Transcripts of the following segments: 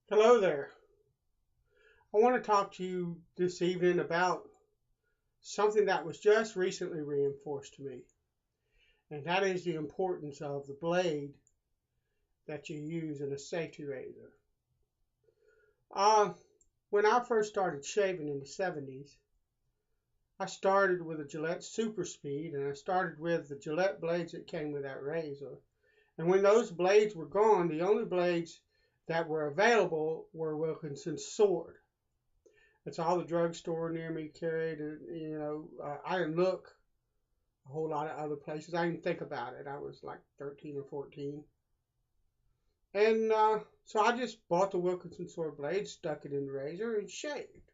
Hello there. I want to talk to you this evening about something that was just recently reinforced to me, and that is the importance of the blade that you use in a safety razor. Uh, when I first started shaving in the 70s, I started with a Gillette Super Speed, and I started with the Gillette blades that came with that razor. And when those blades were gone, the only blades that were available were Wilkinson's Sword. That's all the drugstore near me carried. I didn't look a whole lot of other places. I didn't think about it. I was like 13 or 14. And so I just bought the Wilkinson sword blade, stuck it in the razor, and shaved.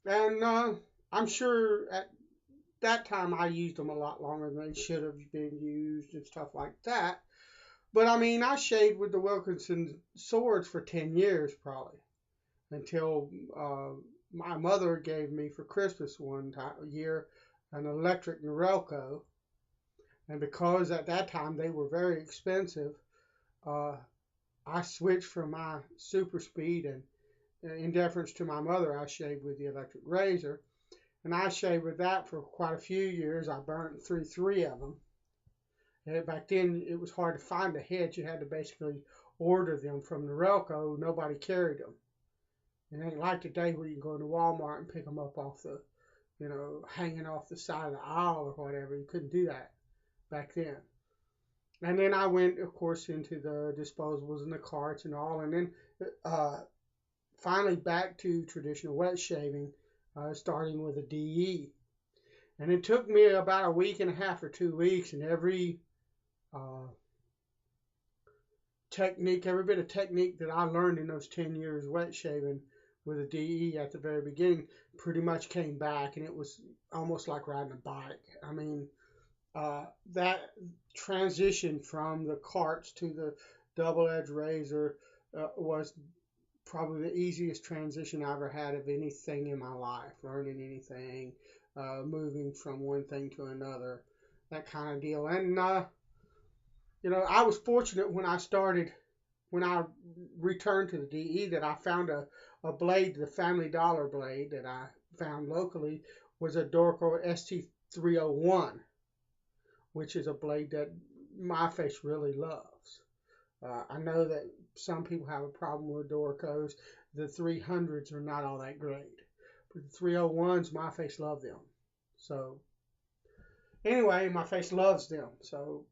And I'm sure at that time I used them a lot longer than they should have been used and stuff like that. But I mean, I shaved with the Wilkinson swords for 10 years probably until my mother gave me for Christmas one year an electric Norelco, and because at that time they were very expensive, uh, I switched from my Super Speed, and in deference to my mother, I shaved with the electric razor, and I shaved with that for quite a few years. I burnt through three of them. And back then, it was hard to find the heads. You had to basically order them from Norelco. Nobody carried them. It ain't like today where you can go to Walmart and pick them up off the, hanging off the side of the aisle or whatever. You couldn't do that back then. And then I went, of course, into the disposables and the carts and all, and then uh, finally back to traditional wet shaving, starting with a DE. And it took me about a week and a half or 2 weeks, and uh, every bit of technique that I learned in those 10 years wet shaving with a DE at the very beginning pretty much came back, and it was almost like riding a bike. I mean, that transition from the carts to the double edged razor was probably the easiest transition I ever had of anything in my life, learning anything, moving from one thing to another, that kind of deal. And, I was fortunate when I returned to the DE, that I found a blade, the Family Dollar blade that I found locally was a Dorco ST301, which is a blade that my face really loves. I know that some people have a problem with Dorcos. The 300s are not all that great. But the 301s, my face loves them. So, anyway, my face loves them. So,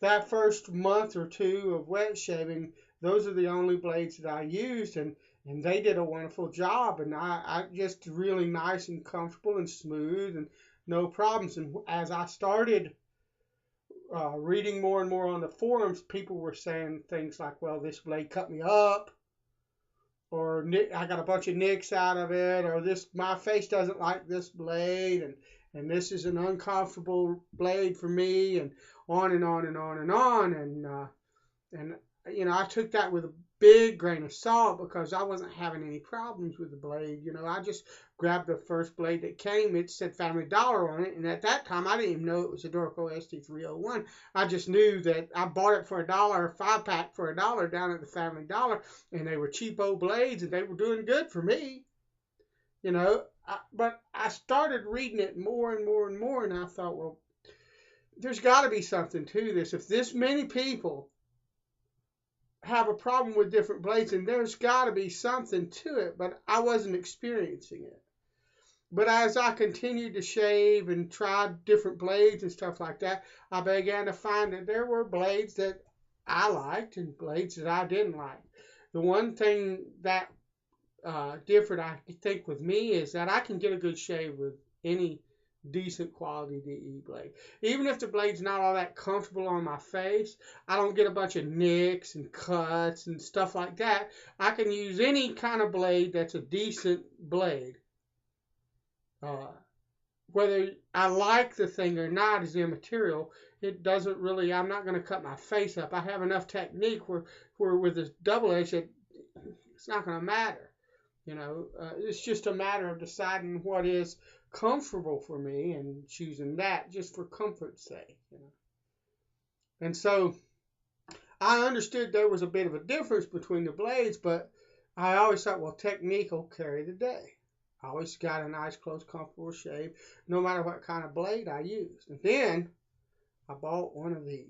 that first month or two of wet shaving, those are the only blades that I used, and they did a wonderful job. And I just really nice and comfortable and smooth and no problems. And as I started reading more and more on the forums, people were saying things like, well, this blade cut me up, or I got a bunch of nicks out of it, or this my face doesn't like this blade, and this is an uncomfortable blade for me, and on and on and on and on. And I took that with a big grain of salt because I wasn't having any problems with the blade. I just grabbed the first blade that came. It said Family Dollar on it, and at that time I didn't even know it was a Dorco ST301. I just knew that I bought it for $1, a 5-pack for $1 down at the Family Dollar, and they were cheap old blades, and they were doing good for me. But I started reading it more and more and more, and I thought, well, there's got to be something to this. If this many people have a problem with different blades, and there's got to be something to it, but I wasn't experiencing it. But as I continued to shave and tried different blades and stuff like that, I began to find that there were blades that I liked and blades that I didn't like. The one thing that different, I think, with me is that I can get a good shave with any decent quality DE blade. Even if the blade's not all that comfortable on my face, I don't get a bunch of nicks and cuts and stuff like that. I can use any kind of blade that's a decent blade. Uh, Whether I like the thing or not is immaterial. It doesn't really, I'm not going to cut my face up. I have enough technique where with this double edge, it's not going to matter. It's just a matter of deciding what is comfortable for me and choosing that just for comfort's sake. And so I understood there was a bit of a difference between the blades, but I always thought, well, technique will carry the day. I always got a nice, close, comfortable shave, no matter what kind of blade I used. And then I bought one of these.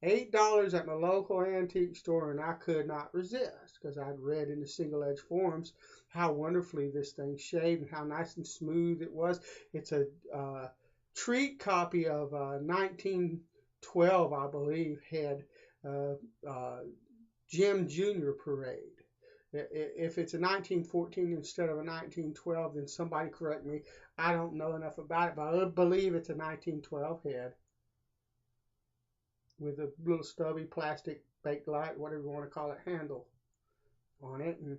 $8 at my local antique store, and I could not resist because I'd read in the single edge forums how wonderfully this thing shaved and how nice and smooth it was. It's a treat copy of 1912, I believe, had Jim Jr. Parade. If it's a 1914 instead of a 1912, then somebody correct me. I don't know enough about it, but I believe it's a 1912 head with a little stubby plastic Bakelite, whatever you want to call it, handle on it. And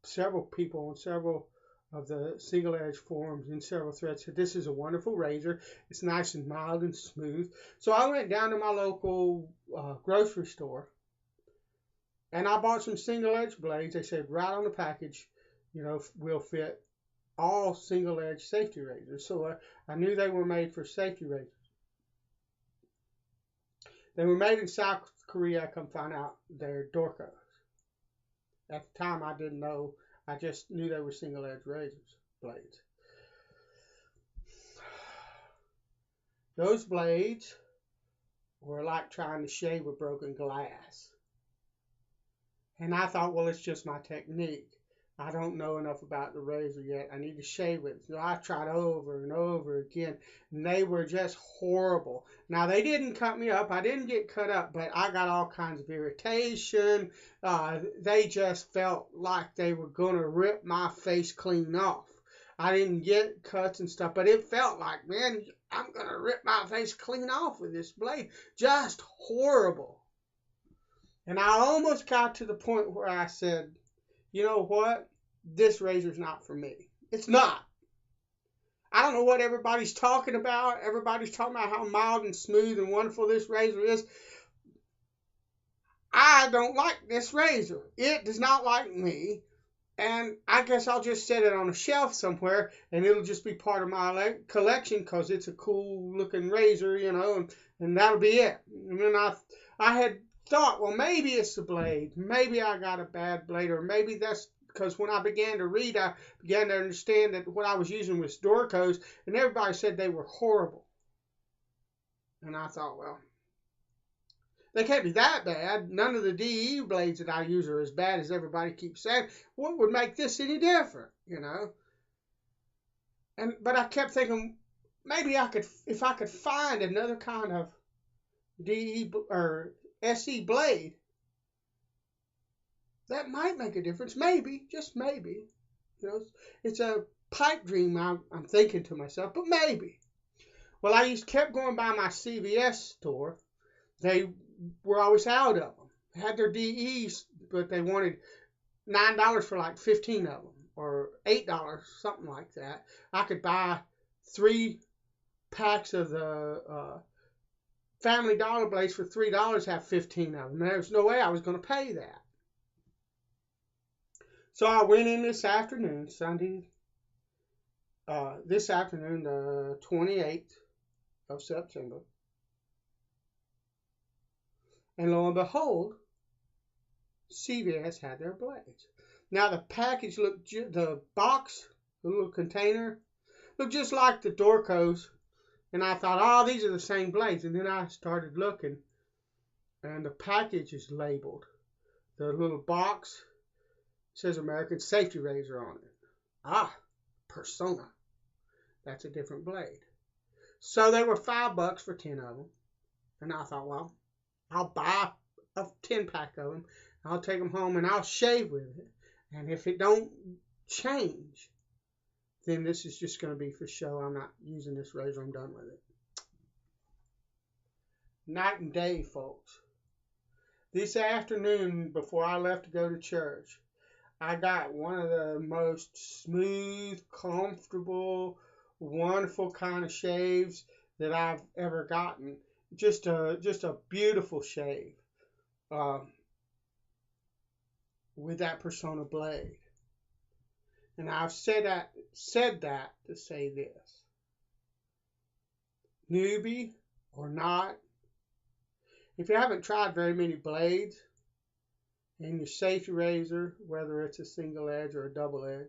several people on several of the single edge forums in several threads said this is a wonderful razor. It's nice and mild and smooth. So I went down to my local grocery store and I bought some single edge blades. They said right on the package, will fit all single edge safety razors. So I knew they were made for safety razors. They were made in South Korea. I come find out they're Dorcos. At the time, I didn't know. I just knew they were single edge razors blades. Those blades were like trying to shave with broken glass. And I thought, well, it's just my technique. I don't know enough about the razor yet. I need to shave it. So I tried over and over again, and they were just horrible. Now, they didn't cut me up. I didn't get cut up, but I got all kinds of irritation. They just felt like they were going to rip my face clean off. I didn't get cuts and stuff, but it felt like, man, I'm going to rip my face clean off with this blade. Just horrible. And I almost got to the point where I said, you know what? This razor's not for me. It's not. I don't know what everybody's talking about. Everybody's talking about how mild and smooth and wonderful this razor is. I don't like this razor. It does not like me. And I guess I'll just set it on a shelf somewhere and it'll just be part of my collection because it's a cool looking razor, and that'll be it. And then I had thought, well, maybe it's the blade. Maybe I got a bad blade, or maybe that's because when I began to read, I began to understand that what I was using was Dorcos, and everybody said they were horrible. And I thought, well, they can't be that bad. None of the DE blades that I use are as bad as everybody keeps saying. What would make this any different, But I kept thinking, maybe if I could find another kind of DE or SE blade, that might make a difference. Maybe, just maybe. It's a pipe dream, I'm thinking to myself, but maybe. Well, I kept going by my CVS store. They were always out of them. They had their DEs, but they wanted $9 for like 15 of them, or $8, something like that. I could buy 3 packs of the Family Dollar blades for $3, have 15 of them. There's no way I was going to pay that. So I went in this afternoon, this afternoon, the 28th of September. And lo and behold, CVS had their blades. Now the package the box, the little container, looked just like the Dorcos. And I thought, oh, these are the same blades. And then I started looking, and the package is labeled. The little box says American Safety Razor on it. Ah, Persona. That's a different blade. So they were $5 for 10 of them. And I thought, well, I'll buy a 10-pack of them. I'll take them home and I'll shave with it. And if it don't change, then this is just going to be for show. I'm not using this razor. I'm done with it. Night and day, folks. This afternoon, before I left to go to church, I got one of the most smooth, comfortable, wonderful kind of shaves that I've ever gotten. Just a beautiful shave with that Persona blade. And I've said that to say this. Newbie or not, if you haven't tried very many blades in your safety razor, whether it's a single edge or a double edge,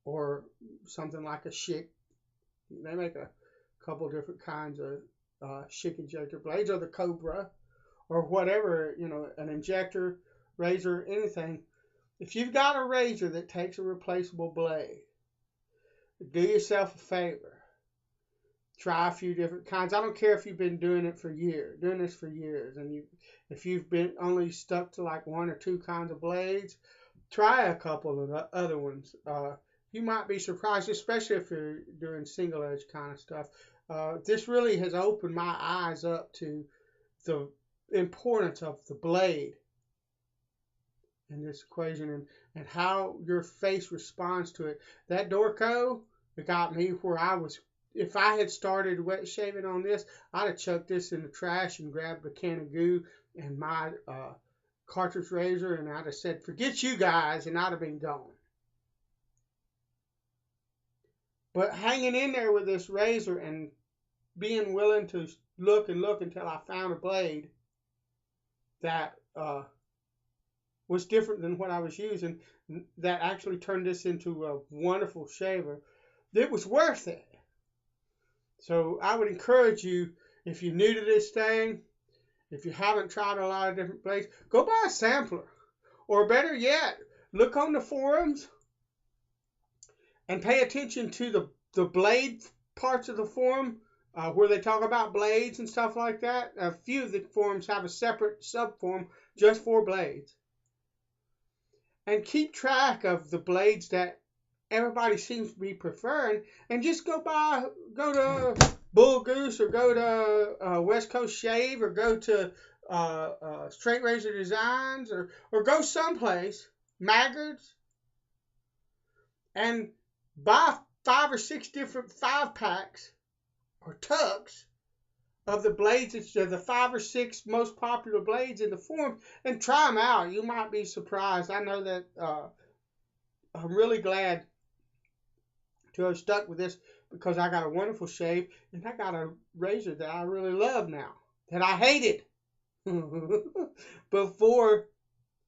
or something like a Schick, they make a couple different kinds of Schick injector blades, or the Cobra, or whatever, you know, an injector razor, anything. If you've got a razor that takes a replaceable blade, do yourself a favor. Try a few different kinds. I don't care if you've been doing this for years, and if you've been only stuck to like one or two kinds of blades, try a couple of the other ones. You might be surprised, especially if you're doing single edge kind of stuff. This really has opened my eyes up to the importance of the blade in this equation, and how your face responds to it. That Dorco, it got me where I was. If I had started wet shaving on this, I'd have chucked this in the trash and grabbed a can of goo and my cartridge razor, and I'd have said, "Forget you guys," and I'd have been gone. But hanging in there with this razor and being willing to look and look until I found a blade that was different than what I was using, that actually turned this into a wonderful shaver, it was worth it. So I would encourage you, if you're new to this thing, if you haven't tried a lot of different blades, go buy a sampler. Or better yet, look on the forums and pay attention to the blade parts of the forum where they talk about blades and stuff like that. A few of the forums have a separate sub-forum just for blades. And keep track of the blades that everybody seems to be preferring, and just go to Bull Goose, or go to West Coast Shave, or go to Straight Razor Designs, or go someplace, Maggards, and buy 5 or 6 different 5-packs or tucks of the blades, the 5 or 6 most popular blades in the forum, and try them out. You might be surprised. I know that I'm really glad to have stuck with this, because I got a wonderful shave, and I got a razor that I really love now, that I hated before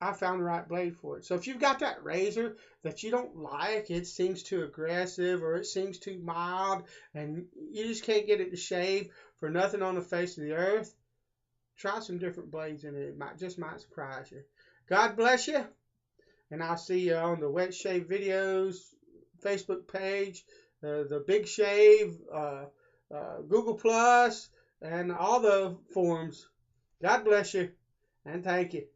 I found the right blade for it. So if you've got that razor that you don't like, it seems too aggressive, or it seems too mild, and you just can't get it to shave for nothing on the face of the earth, try some different blades in it. It just might surprise you. God bless you, and I'll see you on the Wet Shave Videos Facebook page, the Big Shave, Google Plus, and all the forums. God bless you, and thank you.